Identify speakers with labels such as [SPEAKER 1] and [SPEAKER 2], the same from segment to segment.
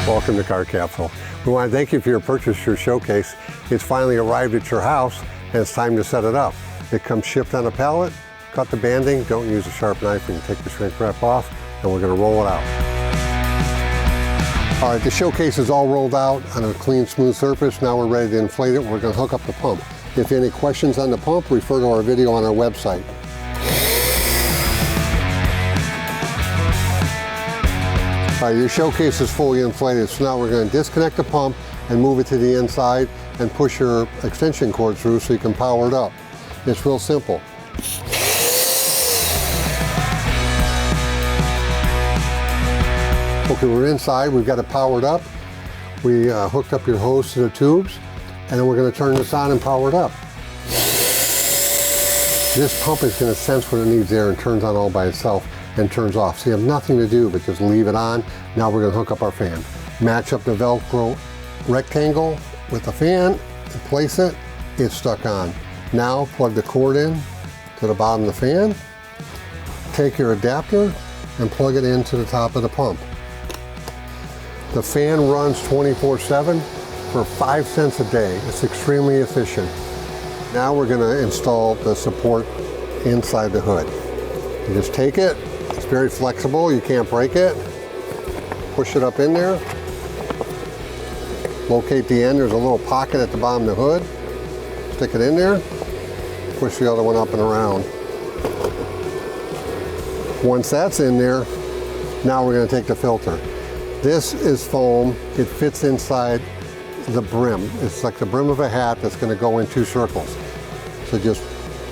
[SPEAKER 1] Welcome to Car Capsule. We want to thank you for your purchase of your showcase. It's finally arrived at your house and it's time to set it up. It comes shipped on a pallet. Cut the banding, don't use a sharp knife. You can take the shrink wrap off and we're going to roll it out. All right, the showcase is all rolled out on a clean, smooth surface. Now we're ready to inflate it. We're going to hook up the pump. If you have any questions on the pump, refer to our video on our website. All right, your showcase is fully inflated, so now we're going to disconnect the pump and move it to the inside and push your extension cord through so you can power it up. It's real simple. Okay, we're inside, we've got it powered up. We hooked up your hose to the tubes, and then we're going to turn this on and power it up. This pump is going to sense when it needs air and turns on all by itself and turns off. So you have nothing to do but just leave it on. Now we're going to hook up our fan. Match up the Velcro rectangle with the fan and place it. It's stuck on. Now plug the cord in to the bottom of the fan. Take your adapter and plug it into the top of the pump. The fan runs 24/7 for 5 cents a day. It's extremely efficient. Now we're going to install the support inside the hood. You just take it. It's very flexible. You can't break it. Push it up in there. Locate the end. There's a little pocket at the bottom of the hood. Stick it in there. Push the other one up and around. Once that's in there, now we're going to take the filter. This is foam. It fits inside the brim. It's like the brim of a hat that's going to go in 2 circles. So just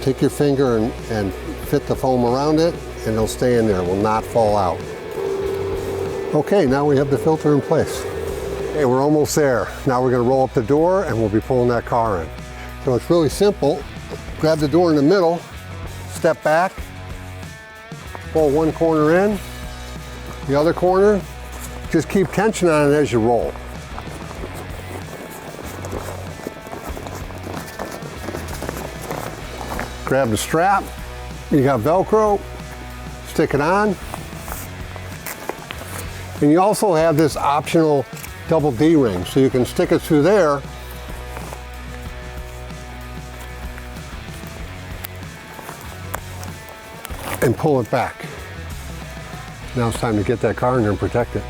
[SPEAKER 1] take your finger and fit the foam around it, and it'll stay in there. It will not fall out. Okay, now we have the filter in place. Okay, we're almost there. Now we're going to roll up the door and we'll be pulling that car in. So it's really simple. Grab the door in the middle, step back, pull one corner in, the other corner. Just keep tension on it as you roll. Grab the strap, you got Velcro, stick it on. And you also have this optional double D ring, so you can stick it through there and pull it back. Now it's time to get that car in there and protect it.